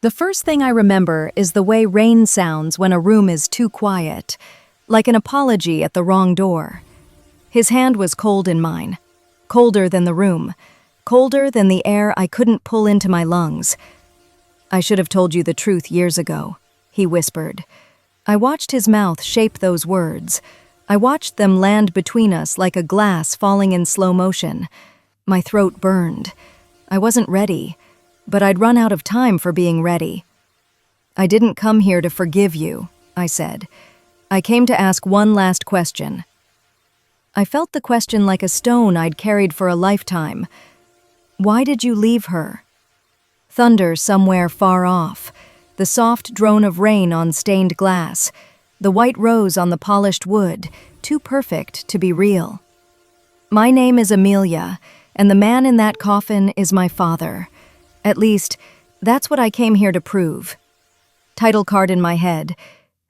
The first thing I remember is the way rain sounds when a room is too quiet, like an apology at the wrong door. His hand was cold in mine, colder than the room, colder than the air I couldn't pull into my lungs. "I should have told you the truth years ago," he whispered. I watched his mouth shape those words. I watched them land between us like a glass falling in slow motion. My throat burned. I wasn't ready, but I'd run out of time for being ready. "I didn't come here to forgive you," I said. "I came to ask one last question." I felt the question like a stone I'd carried for a lifetime. "Why did you leave her?" Thunder somewhere far off, the soft drone of rain on stained glass, the white rose on the polished wood, too perfect to be real. "My name is Amelia, and the man in that coffin is my father. At least, that's what I came here to prove." Title card in my head.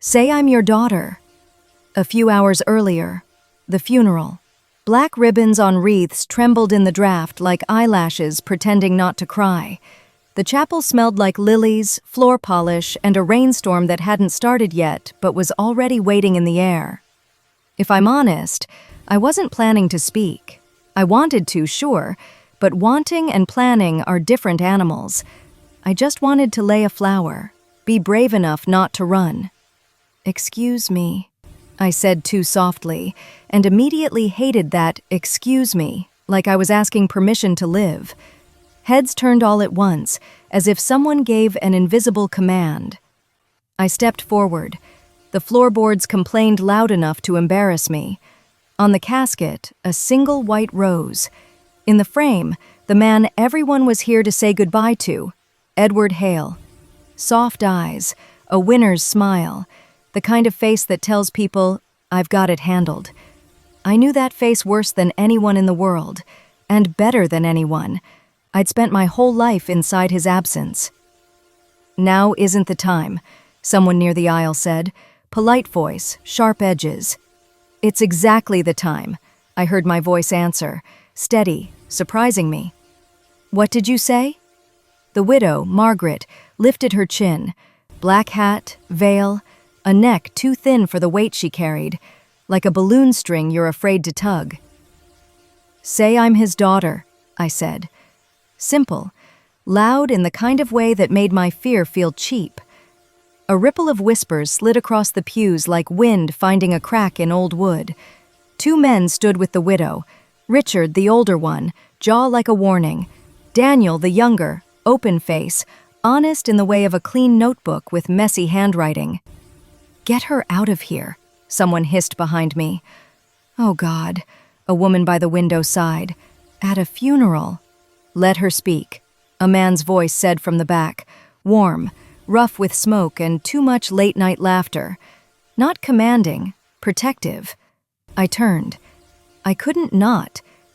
"Say I'm your daughter." A few hours earlier, the funeral. Black ribbons on wreaths trembled in the draft like eyelashes pretending not to cry. The chapel smelled like lilies, floor polish, and a rainstorm that hadn't started yet but was already waiting in the air. If I'm honest, I wasn't planning to speak. I wanted to, sure, but wanting and planning are different animals. I just wanted to lay a flower, be brave enough not to run. "Excuse me," I said too softly, and immediately hated that "excuse me," like I was asking permission to live. Heads turned all at once, as if someone gave an invisible command. I stepped forward. The floorboards complained loud enough to embarrass me. On the casket, a single white rose. In the frame, the man everyone was here to say goodbye to, Edward Hale. Soft eyes, a winner's smile, the kind of face that tells people, "I've got it handled." I knew that face worse than anyone in the world, and better than anyone. I'd spent my whole life inside his absence. "Now isn't the time," someone near the aisle said, polite voice, sharp edges. "It's exactly the time," I heard my voice answer, steady, surprising me. "What did you say?" The widow, Margaret, lifted her chin. Black hat, veil, a neck too thin for the weight she carried, like a balloon string you're afraid to tug. "Say I'm his daughter," I said. Simple, loud in the kind of way that made my fear feel cheap. A ripple of whispers slid across the pews like wind finding a crack in old wood. Two men stood with the widow. Richard, the older one, jaw like a warning. Daniel, the younger, open face, honest in the way of a clean notebook with messy handwriting. "Get her out of here," someone hissed behind me. "Oh God," a woman by the window sighed. "At a funeral." "Let her speak," a man's voice said from the back, warm, rough with smoke and too much late-night laughter. Not commanding, protective. I turned. You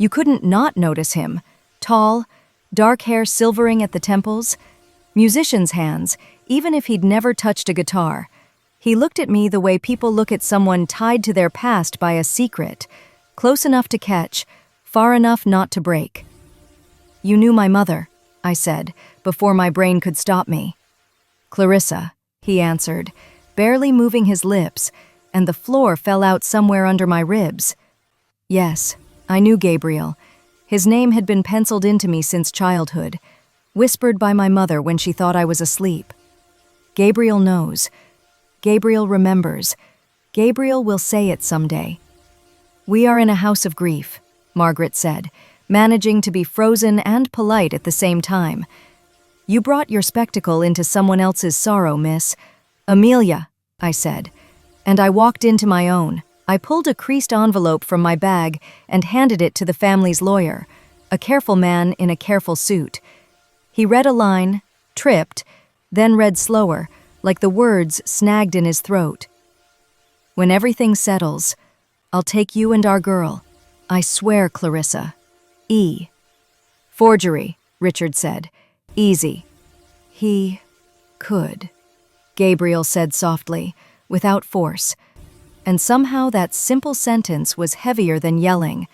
couldn't not notice him. Tall, dark hair silvering at the temples. Musician's hands, even if he'd never touched a guitar. He looked at me the way people look at someone tied to their past by a secret, close enough to catch, far enough not to break. "You knew my mother," I said, before my brain could stop me. "Clarissa," he answered, barely moving his lips, and the floor fell out somewhere under my ribs. Yes, I knew Gabriel. His name had been penciled into me since childhood, whispered by my mother when she thought I was asleep. Gabriel knows. Gabriel remembers. Gabriel will say it someday. "We are in a house of grief," Margaret said, managing to be frozen and polite at the same time. "You brought your spectacle into someone else's sorrow, miss." "Amelia," I said, and I walked into my own. I pulled a creased envelope from my bag and handed it to the family's lawyer, a careful man in a careful suit. He read a line, tripped, then read slower, like the words snagged in his throat. "When everything settles, I'll take you and our girl. I swear, Clarissa. E." "Forgery," Richard said. "Easy." "He could," Gabriel said softly, without force. And somehow that simple sentence was heavier than yelling.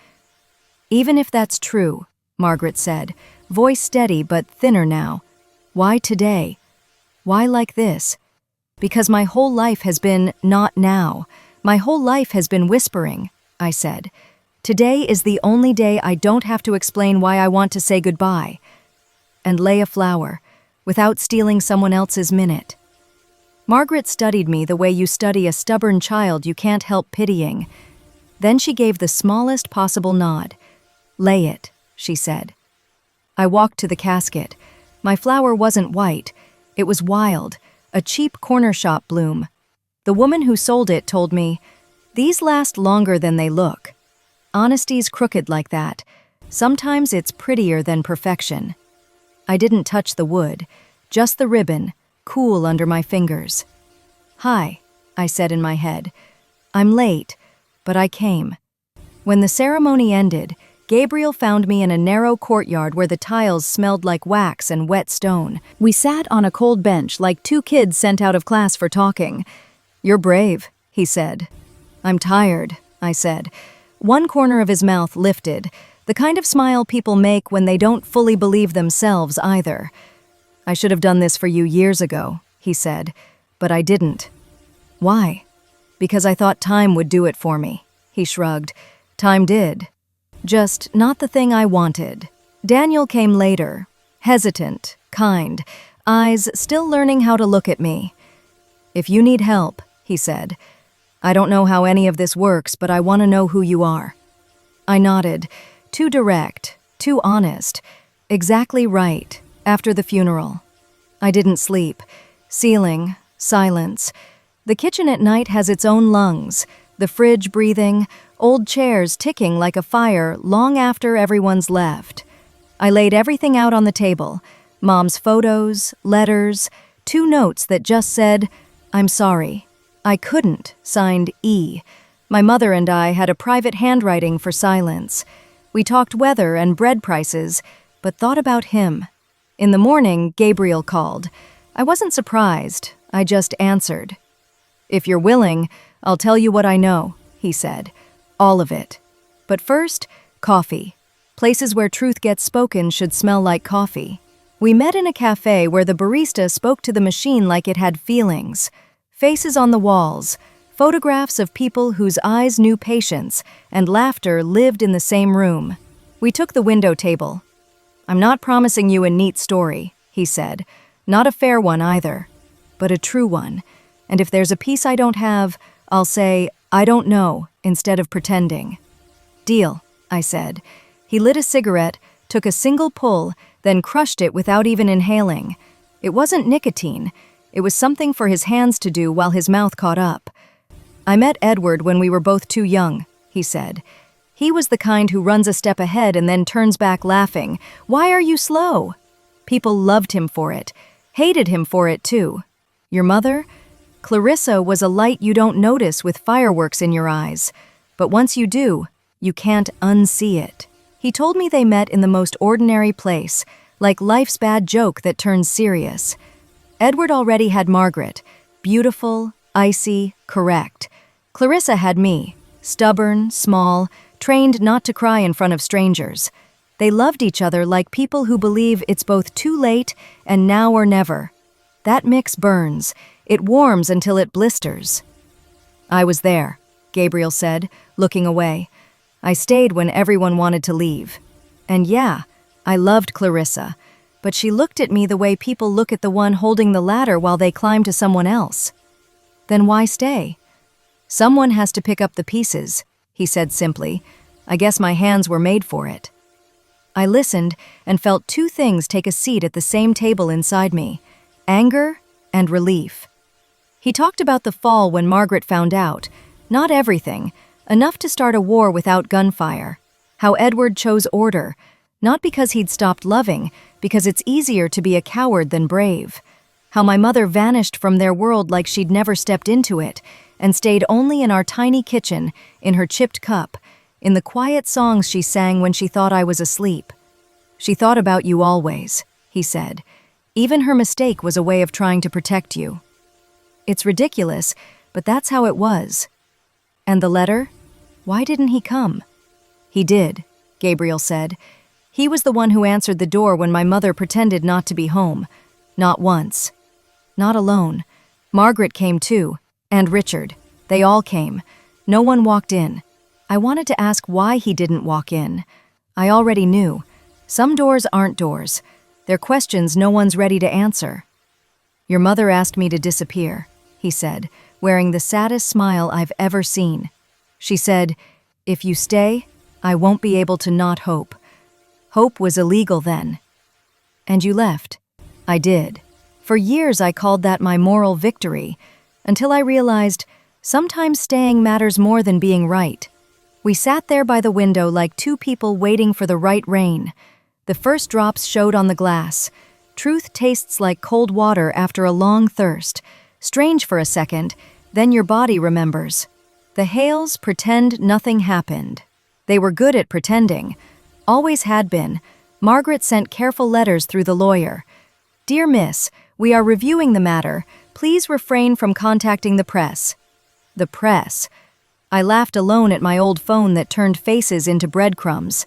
"Even if that's true," Margaret said, voice steady but thinner now. "Why today? Why like this? Because my whole life has been not now. My whole life has been whispering, I said. Today is the only day I don't have to explain why I want to say goodbye. And lay a flower, without stealing someone else's minute. Margaret studied me the way you study a stubborn child you can't help pitying. Then she gave the smallest possible nod. Lay it, she said. I walked to the casket. My flower wasn't white. It was wild, a cheap corner shop bloom. The woman who sold it told me, "These last longer than they look. Honesty's crooked like that. Sometimes it's prettier than perfection." I didn't touch the wood, just the ribbon, cool under my fingers. "Hi," I said in my head. "I'm late, but I came." When the ceremony ended, Gabriel found me in a narrow courtyard where the tiles smelled like wax and wet stone. We sat on a cold bench like two kids sent out of class for talking. "You're brave," he said. "I'm tired," I said. One corner of his mouth lifted, the kind of smile people make when they don't fully believe themselves either. "I should have done this for you years ago," he said, "but I didn't." "Why?" "Because I thought time would do it for me," he shrugged. "Time did. Just not the thing I wanted." Daniel came later, hesitant, kind, eyes still learning how to look at me. "If you need help," he said. "I don't know how any of this works, but I want to know who you are." I nodded. Too direct, too honest. Exactly right, after the funeral. I didn't sleep. Ceiling, silence. The kitchen at night has its own lungs, the fridge breathing, old chairs ticking like a fire long after everyone's left. I laid everything out on the table. Mom's photos, letters, 2 notes that just said, "I'm sorry. I couldn't," signed E. My mother and I had a private handwriting for silence. We talked weather and bread prices, but thought about him. In the morning, Gabriel called. I wasn't surprised. I just answered. "If you're willing, I'll tell you what I know," he said. "All of it. But first, coffee. Places where truth gets spoken should smell like coffee." We met in a cafe where the barista spoke to the machine like it had feelings. Faces on the walls, photographs of people whose eyes knew patience and laughter lived in the same room. We took the window table. "I'm not promising you a neat story," he said. "Not a fair one either, but a true one. And if there's a piece I don't have, I'll say, 'I don't know,' instead of pretending." "Deal," I said. He lit a cigarette, took a single pull, then crushed it without even inhaling. It wasn't nicotine. It was something for his hands to do while his mouth caught up. "I met Edward when we were both too young," he said. "He was the kind who runs a step ahead and then turns back laughing. 'Why are you slow?' People loved him for it, hated him for it too. Your mother? Clarissa was a light you don't notice with fireworks in your eyes. But once you do, you can't unsee it." He told me they met in the most ordinary place, like life's bad joke that turns serious. Edward already had Margaret, beautiful, icy, correct. Clarissa had me, stubborn, small, trained not to cry in front of strangers. They loved each other like people who believe it's both too late and now or never. That mix burns. It warms until it blisters. "I was there," Gabriel said, looking away. "I stayed when everyone wanted to leave. And yeah, I loved Clarissa, but she looked at me the way people look at the one holding the ladder while they climb to someone else. Then why stay? Someone has to pick up the pieces," he said simply. "I guess my hands were made for it." I listened and felt 2 things take a seat at the same table inside me: anger and relief. He talked about the fall when Margaret found out. Not everything, enough to start a war without gunfire. How Edward chose order, not because he'd stopped loving, because it's easier to be a coward than brave. How my mother vanished from their world like she'd never stepped into it, and stayed only in our tiny kitchen, in her chipped cup, in the quiet songs she sang when she thought I was asleep. "She thought about you always," he said. "Even her mistake was a way of trying to protect you." It's ridiculous, but that's how it was. And the letter? Why didn't he come? "He did," Gabriel said. "He was the one who answered the door when my mother pretended not to be home. Not once." not alone. Margaret came too, and Richard. They all came. No one walked in. I wanted to ask why he didn't walk in. I already knew. Some doors aren't doors. They're questions no one's ready to answer. "Your mother asked me to disappear," he said, wearing the saddest smile I've ever seen. She said, "If you stay, I won't be able to not hope." Hope was illegal then. "And you left." I did. For years I called that my moral victory, until I realized sometimes staying matters more than being right. We sat there by the window like two people waiting for the right rain. The first drops showed on the glass. Truth tastes like cold water after a long thirst. Strange for a second, then your body remembers. The Hales pretend nothing happened. They were good at pretending. Always had been. Margaret sent careful letters through the lawyer. "Dear Miss, we are reviewing the matter. Please refrain from contacting the press." The press. I laughed alone at my old phone that turned faces into breadcrumbs.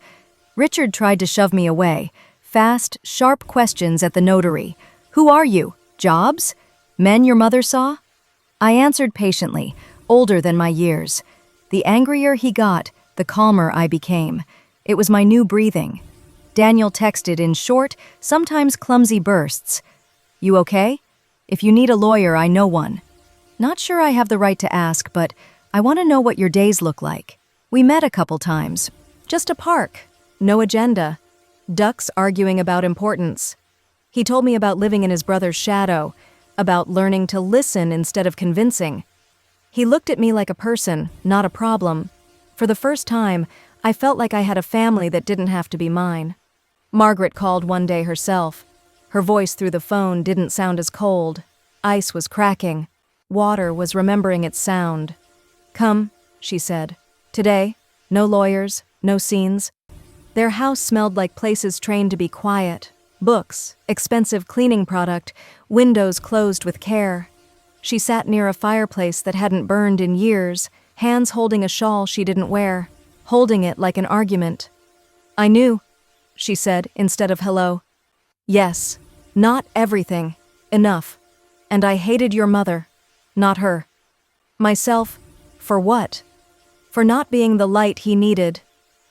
Richard tried to shove me away. Fast, sharp questions at the notary. "Who are you? Jobs? Men your mother saw?" I answered patiently, older than my years. The angrier he got, the calmer I became. It was my new breathing. Daniel texted in short, sometimes clumsy bursts. "You okay? If you need a lawyer, I know one." Not sure I have the right to ask, but I want to know what your days look like. We met a couple times. Just a park. No agenda. Ducks arguing about importance. He told me about living in his brother's shadow, about learning to listen instead of convincing. He looked at me like a person, not a problem. For the first time, I felt like I had a family that didn't have to be mine. Margaret called one day herself. Her voice through the phone didn't sound as cold. Ice was cracking. Water was remembering its sound. "Come," she said. "Today, no lawyers, no scenes." Their house smelled like places trained to be quiet. Books, expensive cleaning product, windows closed with care. She sat near a fireplace that hadn't burned in years, hands holding a shawl she didn't wear, holding it like an argument. "I knew," she said instead of hello. "Yes, not everything. Enough. And I hated your mother, not her. Myself, for what? For not being the light he needed."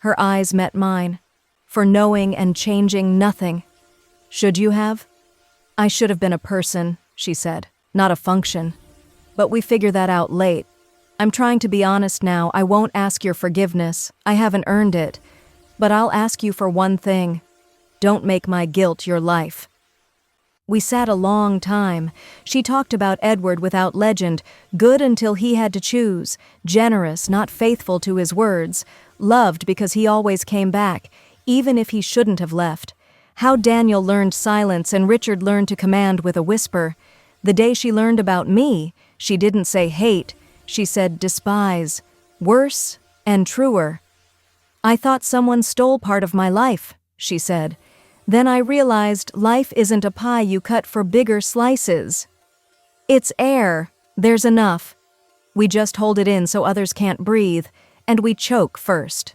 Her eyes met mine. "For knowing and changing nothing. Should you have?" "I should have been a person," she said, "not a function. But we figure that out late. I'm trying to be honest now. I won't ask your forgiveness. I haven't earned it. But I'll ask you for one thing. Don't make my guilt your life." We sat a long time. She talked about Edward without legend, good until he had to choose, generous, not faithful to his words, loved because he always came back, even if he shouldn't have left. How Daniel learned silence and Richard learned to command with a whisper. The day she learned about me, she didn't say hate, she said despise, worse and truer. "I thought someone stole part of my life," she said. "Then I realized life isn't a pie you cut for bigger slices. It's air. There's enough. We just hold it in so others can't breathe, and we choke first."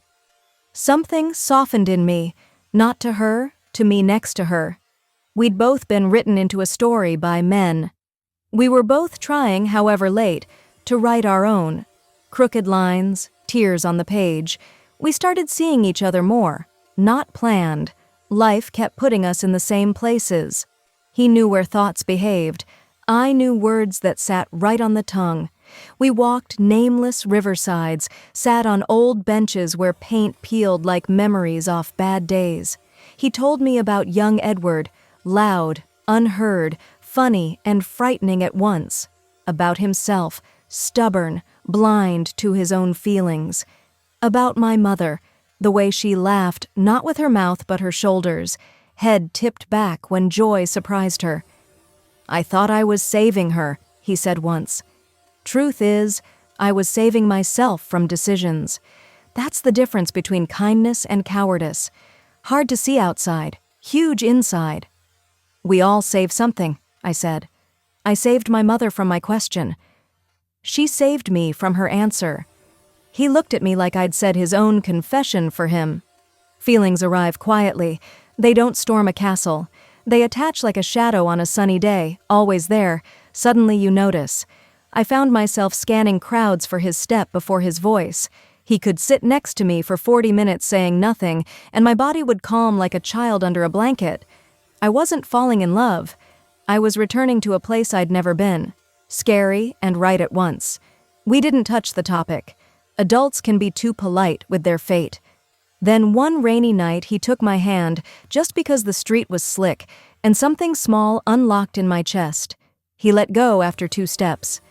Something softened in me, not to her, to me next to her. We'd both been written into a story by men. We were both trying, however late, to write our own. Crooked lines, tears on the page. We started seeing each other more, not planned. Life kept putting us in the same places. He knew where thoughts behaved. I knew words that sat right on the tongue. We walked nameless riversides, sat on old benches where paint peeled like memories off bad days. He told me about young Edward, loud, unheard, funny, and frightening at once. About himself, stubborn, blind to his own feelings. About my mother, the way she laughed, not with her mouth but her shoulders, head tipped back when joy surprised her. "I thought I was saving her," he said once. Truth is, I was saving myself from decisions. That's the difference between kindness and cowardice. Hard to see outside, huge inside. "We all save something," I said. I saved my mother from my question. She saved me from her answer. He looked at me like I'd said his own confession for him. Feelings arrive quietly. They don't storm a castle. They attach like a shadow on a sunny day, always there. Suddenly you notice. I found myself scanning crowds for his step before his voice. He could sit next to me for 40 minutes saying nothing, and my body would calm like a child under a blanket. I wasn't falling in love. I was returning to a place I'd never been. Scary and right at once. We didn't touch the topic. Adults can be too polite with their fate. Then one rainy night he took my hand just because the street was slick, and something small unlocked in my chest. He let go after 2 steps.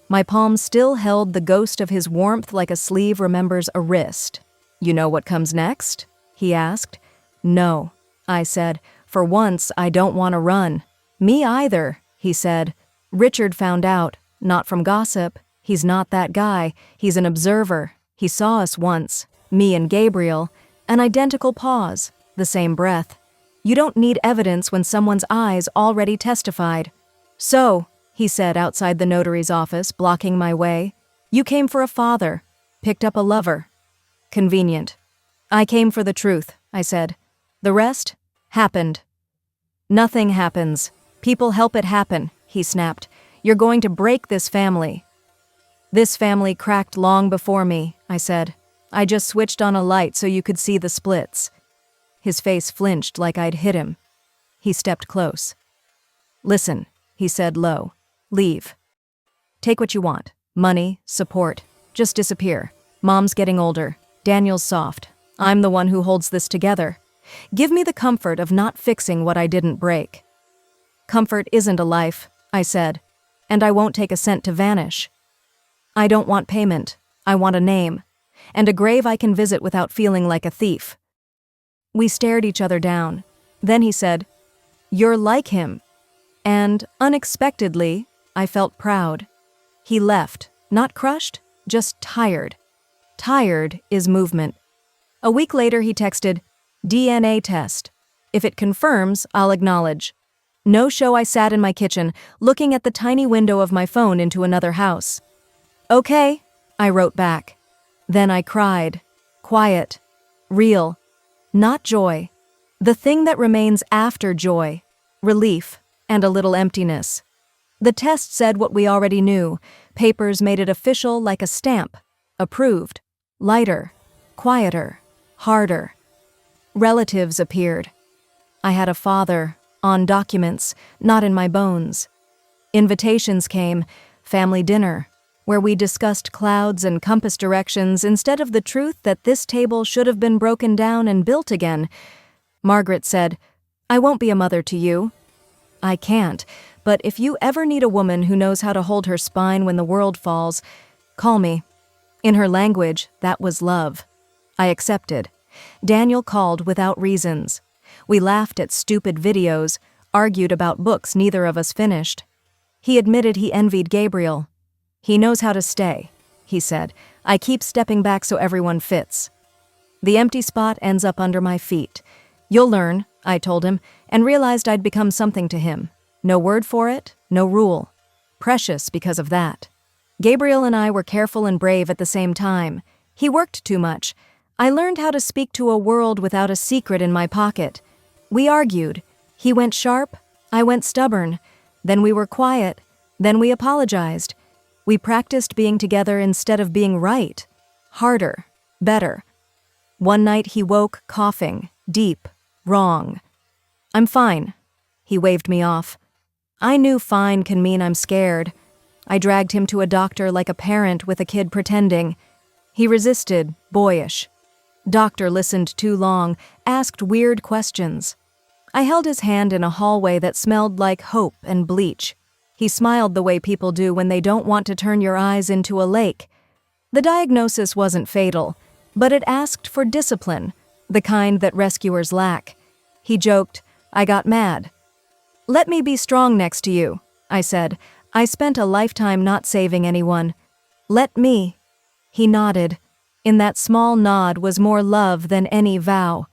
My palm still held the ghost of his warmth like a sleeve remembers a wrist. "You know what comes next?" he asked. "No," I said. "For once, I don't want to run." "Me either," he said. "Richard found out, not from gossip. He's not that guy. He's an observer. He saw us once, me and Gabriel. An identical pause, the same breath. You don't need evidence when someone's eyes already testified." "So," he said outside the notary's office, blocking my way, "you came for a father, picked up a lover." Convenient. "I came for the truth," I said. "The rest happened." "Nothing happens. People help it happen," he snapped. "You're going to break this family." "This family cracked long before me," I said. "I just switched on a light so you could see the splits." His face flinched like I'd hit him. He stepped close. "Listen," he said low. "Leave. Take what you want. Money, support. Just disappear. Mom's getting older. Daniel's soft. I'm the one who holds this together. Give me the comfort of not fixing what I didn't break." "Comfort isn't a life," I said, "and I won't take a cent to vanish. I don't want payment. I want a name. And a grave I can visit without feeling like a thief." We stared each other down. Then he said, "You're like him." And, unexpectedly, I felt proud. He left, not crushed, just tired. Tired is movement. A week later he texted, "DNA test. If it confirms, I'll acknowledge." No show. I sat in my kitchen, looking at the tiny window of my phone into another house. "Okay," I wrote back. Then I cried. Quiet. Real. Not joy. The thing that remains after joy. Relief. And a little emptiness. The test said what we already knew. Papers made it official like a stamp. Approved. Lighter. Quieter. Harder. Relatives appeared. I had a father, on documents, not in my bones. Invitations came, family dinner, where we discussed clouds and compass directions instead of the truth that this table should have been broken down and built again. Margaret said, "I won't be a mother to you." "I can't, but if you ever need a woman who knows how to hold her spine when the world falls, call me." In her language, that was love. I accepted. Daniel called without reasons. We laughed at stupid videos, argued about books neither of us finished. He admitted he envied Gabriel. "He knows how to stay," he said. "I keep stepping back so everyone fits. The empty spot ends up under my feet. You'll learn," I told him, and realized I'd become something to him. No word for it, no rule. Precious because of that. Gabriel and I were careful and brave at the same time. He worked too much. I learned how to speak to a world without a secret in my pocket. We argued. He went sharp, I went stubborn. Then we were quiet. Then we apologized. We practiced being together instead of being right. Harder. Better. One night he woke coughing, deep, wrong. "I'm fine." He waved me off. I knew fine can mean I'm scared. I dragged him to a doctor like a parent with a kid pretending. He resisted, boyish. Doctor listened too long, asked weird questions. I held his hand in a hallway that smelled like hope and bleach. He smiled the way people do when they don't want to turn your eyes into a lake. The diagnosis wasn't fatal, but it asked for discipline, the kind that rescuers lack. He joked, "I got mad." "Let me be strong next to you," I said. "I spent a lifetime not saving anyone. Let me." He nodded. In that small nod was more love than any vow.